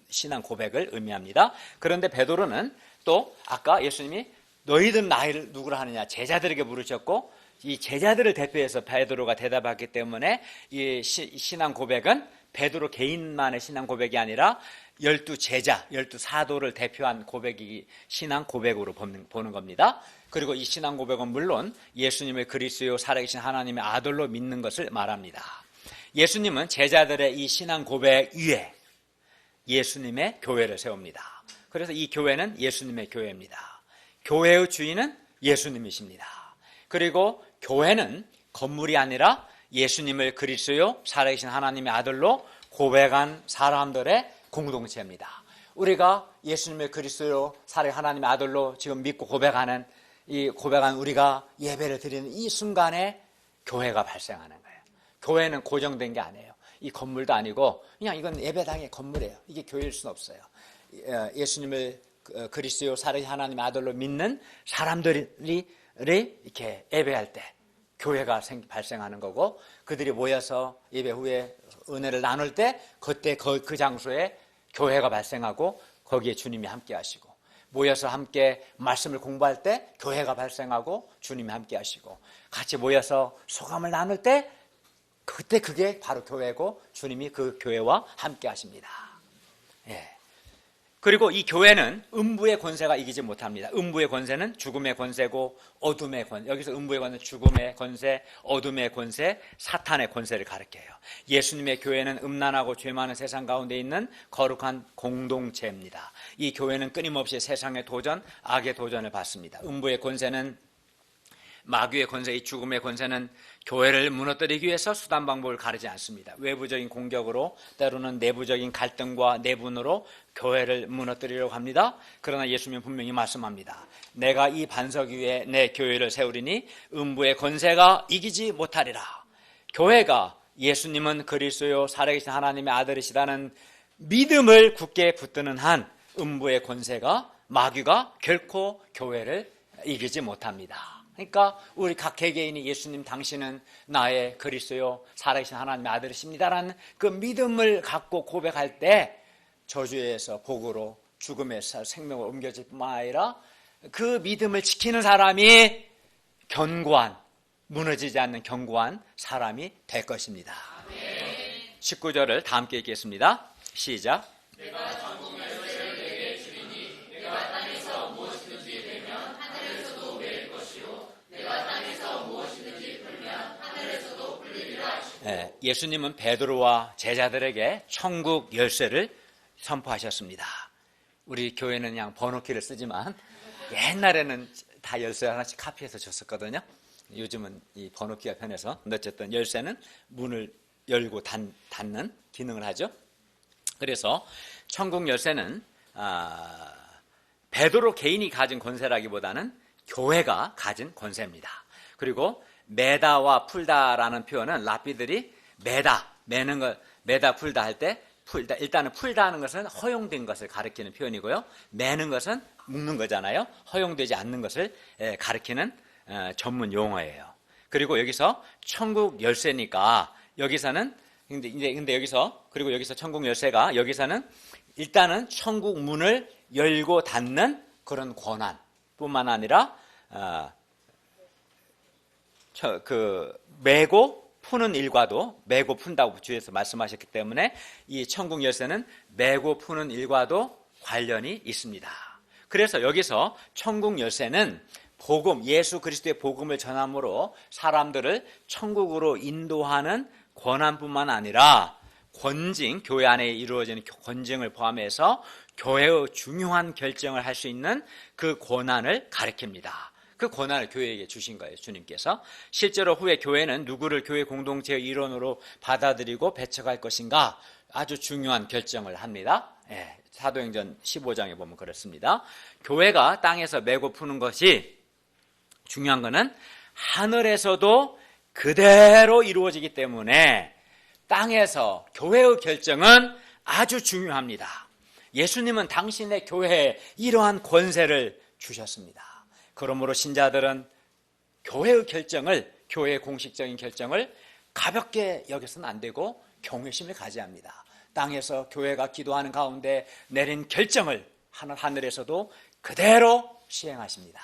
신앙 고백을 의미합니다. 그런데 베드로는 또 아까 예수님이 너희들 나를 누구라 하느냐 제자들에게 물으셨고, 이 제자들을 대표해서 베드로가 대답했기 때문에 이 신앙 고백은 베드로 개인만의 신앙 고백이 아니라 12제자, 12사도를 대표한 고백이 신앙 고백으로 보는 겁니다. 그리고 이 신앙 고백은 물론 예수님을 그리스도 살아계신 하나님의 아들로 믿는 것을 말합니다. 예수님은 제자들의 이 신앙 고백 위에 예수님의 교회를 세웁니다. 그래서 이 교회는 예수님의 교회입니다. 교회의 주인은 예수님이십니다. 그리고 교회는 건물이 아니라 예수님을 그리스도 살아계신 하나님의 아들로 고백한 사람들의 공동체입니다. 우리가 예수님을 그리스도 살아계신 하나님의 아들로 지금 믿고 고백한 우리가 예배를 드리는 이 순간에 교회가 발생하는 거예요. 교회는 고정된 게 아니에요. 이 건물도 아니고 그냥 이건 예배당의 건물이에요. 이게 교회일 수는 없어요. 예수님을 그리스도 살아계신 하나님의 아들로 믿는 사람들이 이렇게 예배할 때 교회가 발생하는 거고, 그들이 모여서 예배 후에 은혜를 나눌 때 그때 그 장소에 교회가 발생하고 거기에 주님이 함께 하시고, 모여서 함께 말씀을 공부할 때 교회가 발생하고 주님이 함께 하시고, 같이 모여서 소감을 나눌 때 그때 그게 바로 교회고 주님이 그 교회와 함께 하십니다. 예. 그리고 이 교회는 음부의 권세가 이기지 못합니다. 음부의 권세는 죽음의 권세고 어둠의 권세, 여기서 음부의 권세는 죽음의 권세, 어둠의 권세, 사탄의 권세를 가리켜요. 예수님의 교회는 음란하고 죄 많은 세상 가운데 있는 거룩한 공동체입니다. 이 교회는 끊임없이 세상의 도전, 악의 도전을 받습니다. 음부의 권세는, 마귀의 권세, 이 죽음의 권세는 교회를 무너뜨리기 위해서 수단 방법을 가리지 않습니다. 외부적인 공격으로, 때로는 내부적인 갈등과 내분으로 교회를 무너뜨리려고 합니다. 그러나 예수님은 분명히 말씀합니다. 내가 이 반석 위에 내 교회를 세우리니 음부의 권세가 이기지 못하리라. 교회가 예수님은 그리스도요 살아계신 하나님의 아들이시다는 믿음을 굳게 붙드는 한 음부의 권세가, 마귀가 결코 교회를 이기지 못합니다. 그러니까 우리 각 개개인이 예수님 당신은 나의 그리스도요 살아계신 하나님의 아들이십니다라는 그 믿음을 갖고 고백할 때 저주에서 복으로, 죽음에서 생명으로 옮겨질 뿐만 아니라 그 믿음을 지키는 사람이 견고한, 무너지지 않는 견고한 사람이 될 것입니다. 19절을 다 함께 읽겠습니다. 시작. 내가 전국 열쇠를 내게 주리니 내가 땅에서 무엇이든지 되면 하늘에서도 매일 것이요 내가 땅에서 무엇이든지 풀면 하늘에서도 풀리리라. 예수님은 베드로와 제자들에게 천국 열쇠를 선포하셨습니다. 우리 교회는 그냥 번호키를 쓰지만 옛날에는 다 열쇠 하나씩 카피해서 줬었거든요. 요즘은 이 번호키가 편해서, 어쨌든 열쇠는 문을 열고 닫는 기능을 하죠. 그래서 천국 열쇠는 베드로 개인이 가진 권세라기보다는 교회가 가진 권세입니다. 그리고 매다와 풀다라는 표현은 랍비들이 매는 걸, 매다 풀다 할 때, 일단은 풀다 하는 것은 허용된 것을 가리키는 표현이고요. 매는 것은 묶는 거잖아요. 허용되지 않는 것을 가리키는 전문 용어예요. 그리고 여기서 천국 열쇠니까 여기서는 근데 여기서, 그리고 여기서 천국 열쇠가 여기서는 일단은 천국 문을 열고 닫는 그런 권한뿐만 아니라 매고 푸는 일과도, 매고 푼다고 주에서 말씀하셨기 때문에 이 천국 열쇠는 매고 푸는 일과도 관련이 있습니다. 그래서 여기서 천국 열쇠는 복음, 예수 그리스도의 복음을 전함으로 사람들을 천국으로 인도하는 권한뿐만 아니라 권징, 교회 안에 이루어지는 권징을 포함해서 교회의 중요한 결정을 할 수 있는 그 권한을 가리킵니다. 그 권한을 교회에게 주신 거예요, 주님께서. 실제로 후에 교회는 누구를 교회 공동체의 일원으로 받아들이고 배척할 것인가 아주 중요한 결정을 합니다. 사도행전 15장에 보면 그렇습니다. 교회가 땅에서 매고 푸는 것이 중요한 것은 하늘에서도 그대로 이루어지기 때문에 땅에서 교회의 결정은 아주 중요합니다. 예수님은 당신의 교회에 이러한 권세를 주셨습니다. 그러므로 신자들은 교회의 결정을, 교회의 공식적인 결정을 가볍게 여겨서는 안 되고 경외심을 가져야 합니다. 땅에서 교회가 기도하는 가운데 내린 결정을 하늘에서도 그대로 시행하십니다.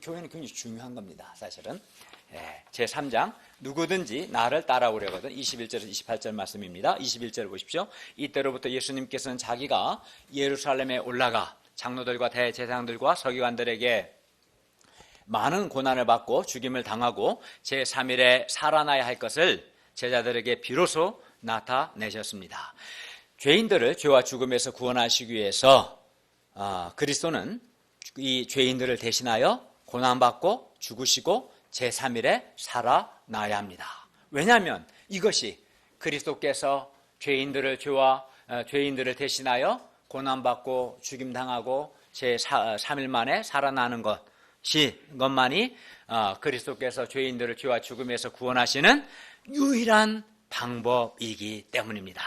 교회는 굉장히 중요한 겁니다, 사실은. 제3장 누구든지 나를 따라오려거든 21절에서 28절 말씀입니다. 21절 보십시오. 이때로부터 예수님께서는 자기가 예루살렘에 올라가 장로들과 대제사장들과 서기관들에게 많은 고난을 받고 죽임을 당하고 제3일에 살아나야 할 것을 제자들에게 비로소 나타내셨습니다. 죄인들을 죄와 죽음에서 구원하시기 위해서 그리스도는 이 죄인들을 대신하여 고난받고 죽으시고 제3일에 살아나야 합니다. 왜냐하면 이것이 그리스도께서 죄인들을 대신하여 고난받고 죽임당하고 제3일 만에 살아나는 것만이 그리스도께서 죄인들을 죄와 죽음에서 구원하시는 유일한 방법이기 때문입니다.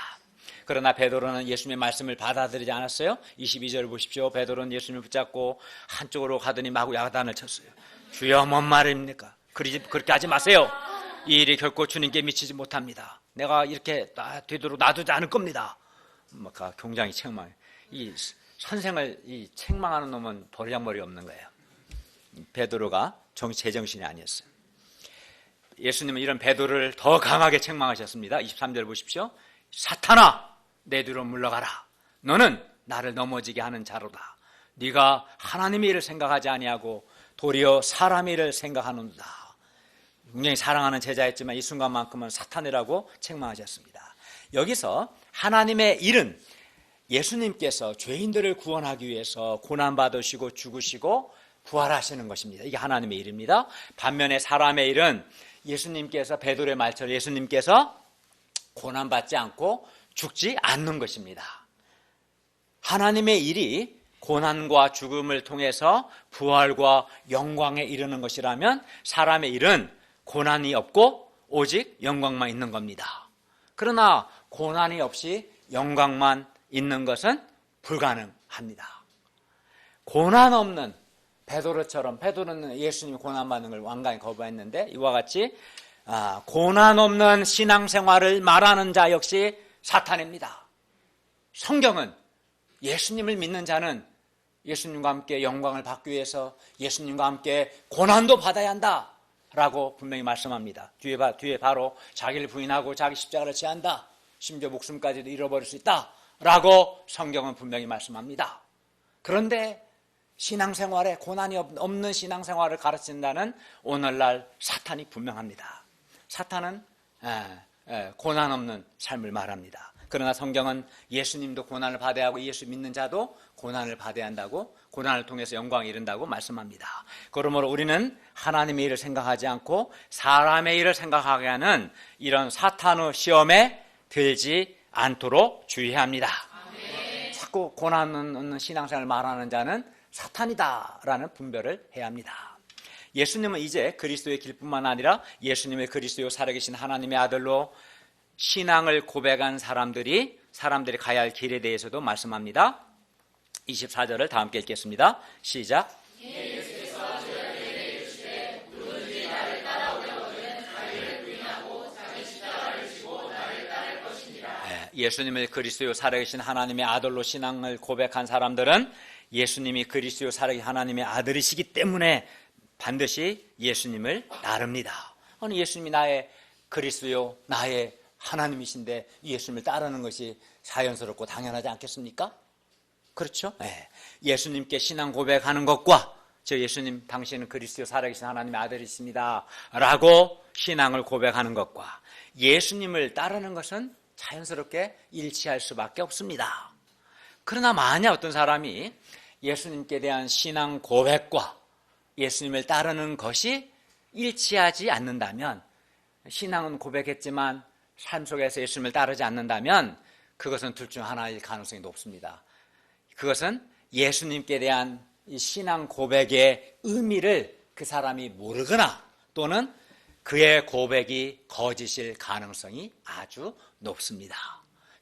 그러나 베드로는 예수님의 말씀을 받아들이지 않았어요. 22절을 보십시오. 베드로는 예수님을 붙잡고 한쪽으로 가더니 마구 야단을 쳤어요. 주여, 뭔 말입니까? 그렇게 하지 마세요. 이 일이 결코 주님께 미치지 못합니다. 내가 이렇게 되도록 놔두지 않을 겁니다. 굉장히 책망. 이 선생을 이 책망하는 놈은 버리장머리 없는 거예요. 베드로가 제정신이 아니었어요. 예수님은 이런 베드로를 더 강하게 책망하셨습니다. 23절 보십시오. 사탄아, 내 뒤로 물러가라. 너는 나를 넘어지게 하는 자로다. 네가 하나님의 일을 생각하지 아니하고 도리어 사람의 일을 생각하는도다. 굉장히 사랑하는 제자였지만 이 순간만큼은 사탄이라고 책망하셨습니다. 여기서 하나님의 일은 예수님께서 죄인들을 구원하기 위해서 고난받으시고 죽으시고 부활하시는 것입니다. 이게 하나님의 일입니다. 반면에 사람의 일은 예수님께서 베드로의 말처럼 예수님께서 고난받지 않고 죽지 않는 것입니다. 하나님의 일이 고난과 죽음을 통해서 부활과 영광에 이르는 것이라면 사람의 일은 고난이 없고 오직 영광만 있는 겁니다. 그러나 고난이 없이 영광만 있는 것은 불가능합니다. 고난 없는 베드로처럼, 베드로는 예수님이 고난받는 걸 완강히 거부했는데 이와 같이 고난 없는 신앙생활을 말하는 자 역시 사탄입니다. 성경은 예수님을 믿는 자는 예수님과 함께 영광을 받기 위해서 예수님과 함께 고난도 받아야 한다 라고 분명히 말씀합니다. 뒤에 바로 자기를 부인하고 자기 십자가를 지한다, 심지어 목숨까지도 잃어버릴 수 있다 라고 성경은 분명히 말씀합니다. 그런데 신앙생활에 고난이 없는 신앙생활을 가르친다는 오늘날 사탄이 분명합니다. 사탄은 고난 없는 삶을 말합니다. 그러나 성경은 예수님도 고난을 받아야 하고 예수 믿는 자도 고난을 받아야 한다고, 고난을 통해서 영광을 이룬다고 말씀합니다. 그러므로 우리는 하나님의 일을 생각하지 않고 사람의 일을 생각하게 하는 이런 사탄의 시험에 들지 않도록 주의해야 합니다. 아멘. 자꾸 고난 없는 신앙생활을 말하는 자는 사탄이다라는 분별을 해야 합니다. 예수님은 이제 그리스도의 길뿐만 아니라 예수님의 그리스도요 살아계신 하나님의 아들로 신앙을 고백한 사람들이 가야 할 길에 대해서도 말씀합니다. 24절을 다 함께 읽겠습니다. 시작. 예수께서 저에게 이르시되 누구든지 나를 따라오려거든 자기를 부인하고 자기 십자가를 지고 나를 따를 것이니라. 예수님을 그리스도요 살아계신 하나님의 아들로 신앙을 고백한 사람들은 예수님이 그리스도요 살아계신 하나님의 아들이시기 때문에 반드시 예수님을 따릅니다. 아니, 예수님이 나의 그리스도요 나의 하나님이신데 예수님을 따르는 것이 자연스럽고 당연하지 않겠습니까? 그렇죠? 네. 예수님께 신앙 고백하는 것과 저 예수님 당신은 그리스도 살아계신 하나님의 아들이십니다 라고 신앙을 고백하는 것과 예수님을 따르는 것은 자연스럽게 일치할 수밖에 없습니다. 그러나 만약 어떤 사람이 예수님께 대한 신앙 고백과 예수님을 따르는 것이 일치하지 않는다면, 신앙은 고백했지만 삶 속에서 예수님을 따르지 않는다면 그것은 둘 중 하나일 가능성이 높습니다. 그것은 예수님께 대한 이 신앙 고백의 의미를 그 사람이 모르거나 또는 그의 고백이 거짓일 가능성이 아주 높습니다.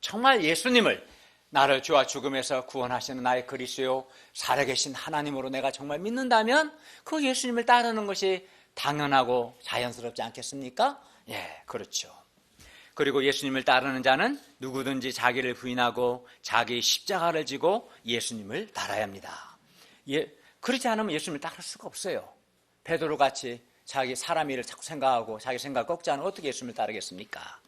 정말 예수님을 나를 죄와 죽음에서 구원하시는 나의 그리스도요 살아계신 하나님으로 내가 정말 믿는다면 그 예수님을 따르는 것이 당연하고 자연스럽지 않겠습니까? 예, 그렇죠. 그리고 예수님을 따르는 자는 누구든지 자기를 부인하고 자기 십자가를 지고 예수님을 따라야 합니다. 그렇지 않으면 예수님을 따를 수가 없어요. 베드로같이 자기 사람 일을 자꾸 생각하고 자기 생각을 꺾지 않으면 어떻게 예수님을 따르겠습니까?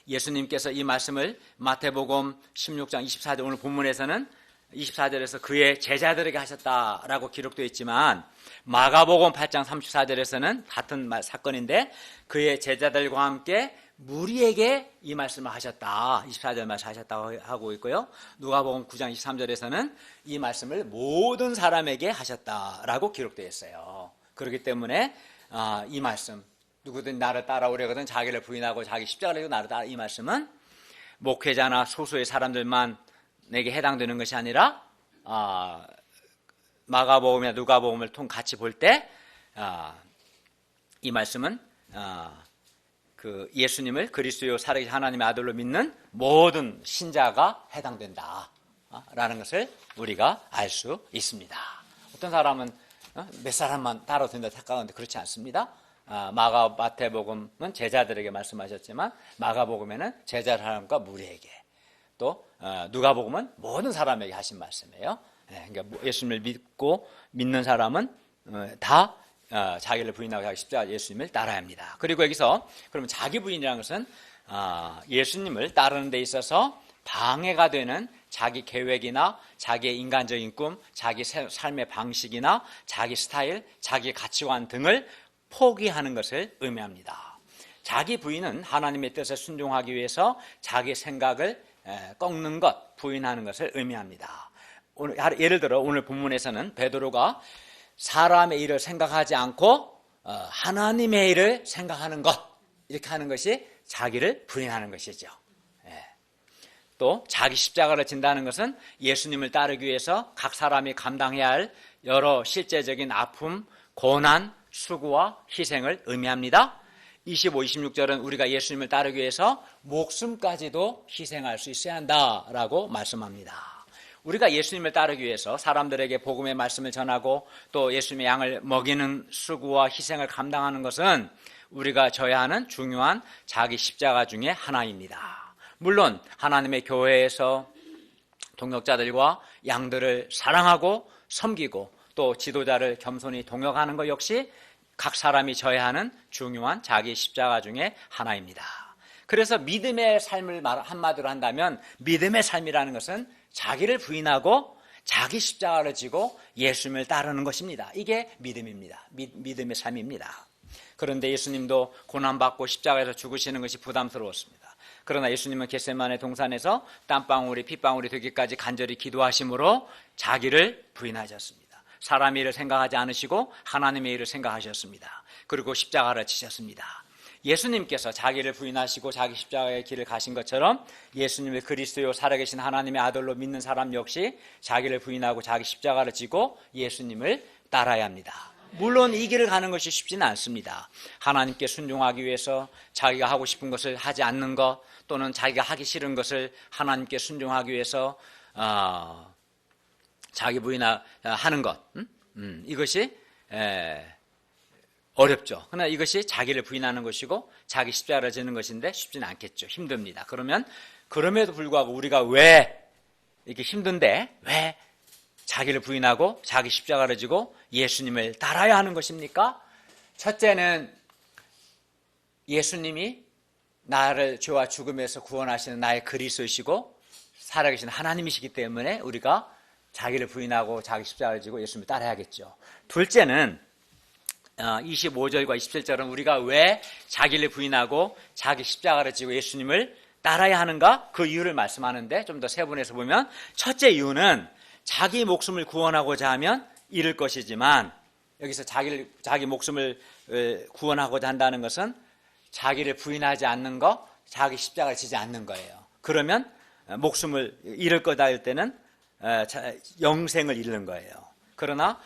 예수님께서 이 말씀을 마태복음 16장 24절, 오늘 본문에서는 24절에서 그의 제자들에게 하셨다라고 기록되어 있지만 마가복음 8장 34절에서는 같은 사건인데 그의 제자들과 함께 무리에게 이 말씀을 하셨다, 24절 말씀 하셨다고 하고 있고요. 누가복음 9장 23절에서는 이 말씀을 모든 사람에게 하셨다라고 기록되어 있어요. 그렇기 때문에 이 말씀, 누구든 나를 따라오려거든 자기를 부인하고 자기 십자가를 지고 나를 따라, 이 말씀은 목회자나 소수의 사람들만 내게 해당되는 것이 아니라 마가복음이나 누가복음을 같이 볼 때 이 말씀은 그 예수님을 그리스도요 살아계신 하나님의 아들로 믿는 모든 신자가 해당된다라는 것을 우리가 알 수 있습니다. 어떤 사람은 몇 사람만 따라도 된다 생각하는데 그렇지 않습니다. 마태복음은 제자들에게 말씀하셨지만 마가복음에는 제자 사람과 무리에게, 또 누가복음은 모든 사람에게 하신 말씀이에요. 그러니까 예수님을 믿는 사람은 다 자기를 부인하고 자기 십자가 예수님을 따라야 합니다. 그리고 여기서 그러면 자기 부인이라는 것은 예수님을 따르는 데 있어서 방해가 되는 자기 계획이나 자기의 인간적인 꿈, 자기 삶의 방식이나 자기 스타일, 자기 가치관 등을 포기하는 것을 의미합니다. 자기 부인은 하나님의 뜻에 순종하기 위해서 자기 생각을 꺾는 것, 부인하는 것을 의미합니다. 예를 들어 오늘 본문에서는 베드로가 사람의 일을 생각하지 않고 하나님의 일을 생각하는 것, 이렇게 하는 것이 자기를 부인하는 것이죠. 또 자기 십자가를 진다는 것은 예수님을 따르기 위해서 각 사람이 감당해야 할 여러 실제적인 아픔, 고난, 수고와 희생을 의미합니다. 25, 26절은 우리가 예수님을 따르기 위해서 목숨까지도 희생할 수 있어야 한다라고 말씀합니다. 우리가 예수님을 따르기 위해서 사람들에게 복음의 말씀을 전하고 또 예수님의 양을 먹이는 수고와 희생을 감당하는 것은 우리가 져야 하는 중요한 자기 십자가 중에 하나입니다. 물론 하나님의 교회에서 동역자들과 양들을 사랑하고 섬기고 또 지도자를 겸손히 동역하는 것 역시 각 사람이 져야 하는 중요한 자기 십자가 중에 하나입니다. 그래서 믿음의 삶을 한마디로 한다면 믿음의 삶이라는 것은 자기를 부인하고 자기 십자가를 지고 예수님을 따르는 것입니다. 이게 믿음입니다. 믿음의 삶입니다. 그런데 예수님도 고난받고 십자가에서 죽으시는 것이 부담스러웠습니다. 그러나 예수님은 겟세마네 동산에서 땀방울이 핏방울이 되기까지 간절히 기도하심으로 자기를 부인하셨습니다. 사람의 일을 생각하지 않으시고 하나님의 일을 생각하셨습니다. 그리고 십자가를 지셨습니다. 예수님께서 자기를 부인하시고 자기 십자가의 길을 가신 것처럼 예수님을 그리스도요 살아계신 하나님의 아들로 믿는 사람 역시 자기를 부인하고 자기 십자가를 지고 예수님을 따라야 합니다. 물론 이 길을 가는 것이 쉽지는 않습니다. 하나님께 순종하기 위해서 자기가 하고 싶은 것을 하지 않는 것 또는 자기가 하기 싫은 것을 하나님께 순종하기 위해서 자기 부인하는 것 이것이 어렵죠. 그러나 이것이 자기를 부인하는 것이고 자기 십자가를 지는 것인데 쉽지는 않겠죠. 힘듭니다. 그러면 그럼에도 불구하고 우리가 왜 이렇게 힘든데 왜 자기를 부인하고 자기 십자가를 지고 예수님을 따라야 하는 것입니까? 첫째는 예수님이 나를 죄와 죽음에서 구원하시는 나의 그리스도이시고 살아계신 하나님이시기 때문에 우리가 자기를 부인하고 자기 십자가를 지고 예수님을 따라야겠죠. 둘째는 25절과 27절은 우리가 왜 자기를 부인하고 자기 십자가를 지고 예수님을 따라야 하는가? 그 이유를 말씀하는데 좀 더 세분해서 보면 첫째 이유는 자기 목숨을 구원하고자 하면 잃을 것이지만 여기서 자기 목숨을 구원하고자 한다는 것은 자기를 부인하지 않는 것, 자기 십자가를 지지 않는 거예요. 그러면 목숨을 잃을 거다 할 때는 영생을 잃는 거예요. 그러나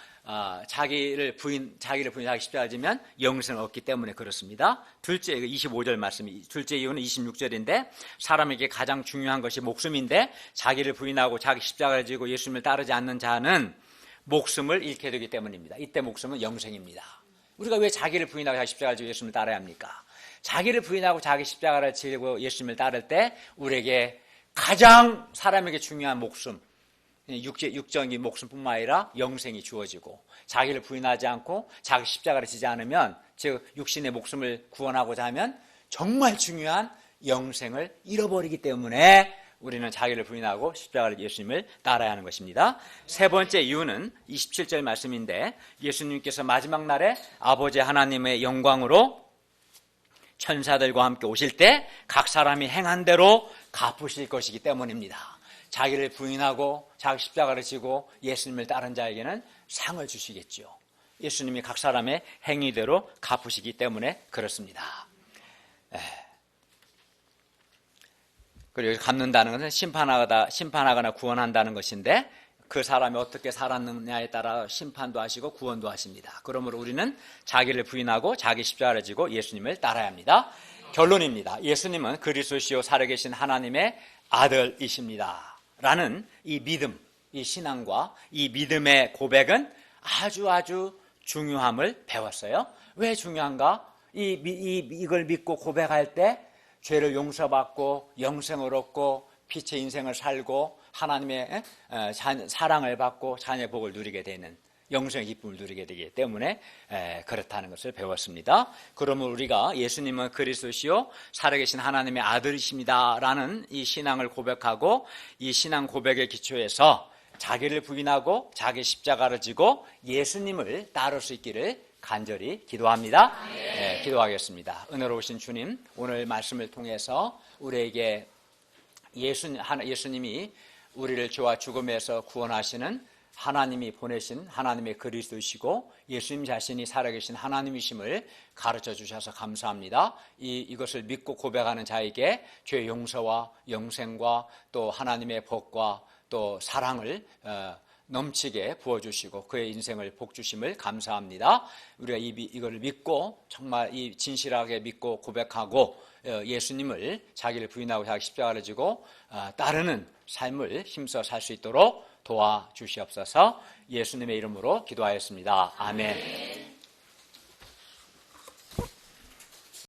자기를 부인 자기 십자가를 지면 영생을 얻기 때문에 그렇습니다. 둘째 25절 말씀이 둘째 이유는 26절인데 사람에게 가장 중요한 것이 목숨인데 자기를 부인하고 자기 십자가를 지고 예수님을 따르지 않는 자는 목숨을 잃게 되기 때문입니다. 이때 목숨은 영생입니다. 우리가 왜 자기를 부인하고 자기 십자가를 지고 예수님을 따라야 합니까? 자기를 부인하고 자기 십자가를 지고 예수님을 따를 때 우리에게 가장 사람에게 중요한 목숨 육적인 목숨뿐만 아니라 영생이 주어지고 자기를 부인하지 않고 자기 십자가를 지지 않으면 즉 육신의 목숨을 구원하고자 하면 정말 중요한 영생을 잃어버리기 때문에 우리는 자기를 부인하고 십자가를 예수님을 따라야 하는 것입니다. 세 번째 이유는 27절 말씀인데 예수님께서 마지막 날에 아버지 하나님의 영광으로 천사들과 함께 오실 때 각 사람이 행한 대로 갚으실 것이기 때문입니다. 자기를 부인하고 자기 십자가를 지고 예수님을 따른 자에게는 상을 주시겠죠. 예수님이 각 사람의 행위대로 갚으시기 때문에 그렇습니다. 그리고 갚는다는 것은 심판하거나 구원한다는 것인데 그 사람이 어떻게 살았느냐에 따라 심판도 하시고 구원도 하십니다. 그러므로 우리는 자기를 부인하고 자기 십자가를 지고 예수님을 따라야 합니다. 결론입니다. 예수님은 그리스도시요 살아계신 하나님의 아들이십니다. 라는 이 믿음, 이 신앙과 이 믿음의 고백은 아주 중요함을 배웠어요. 왜 중요한가? 이걸 믿고 고백할 때 죄를 용서받고 영생을 얻고 빛의 인생을 살고 하나님의 사랑을 받고 자녀의 복을 누리게 되는 영생의 기쁨을 누리게 되기 때문에 그렇다는 것을 배웠습니다. 그러면 우리가 예수님은 그리스도시요 살아계신 하나님의 아들이십니다 라는 이 신앙을 고백하고 이 신앙 고백의 기초에서 자기를 부인하고 자기 십자가를 지고 예수님을 따를 수 있기를 간절히 기도합니다. 기도하겠습니다. 은혜로우신 주님, 오늘 말씀을 통해서 우리에게 예수님이 우리를 죄와 죽음에서 구원하시는 하나님이 보내신 하나님의 그리스도이시고 예수님 자신이 살아계신 하나님이심을 가르쳐 주셔서 감사합니다. 이것을 믿고 고백하는 자에게 죄 용서와 영생과 또 하나님의 복과 또 사랑을 넘치게 부어주시고 그의 인생을 복주심을 감사합니다. 우리가 이거를 믿고 정말 진실하게 믿고 고백하고 예수님을 자기를 부인하고 자기 십자가를 지고 따르는 삶을 힘써 살 수 있도록 도와주시옵소서. 예수님의 이름으로 기도하였습니다. 아멘.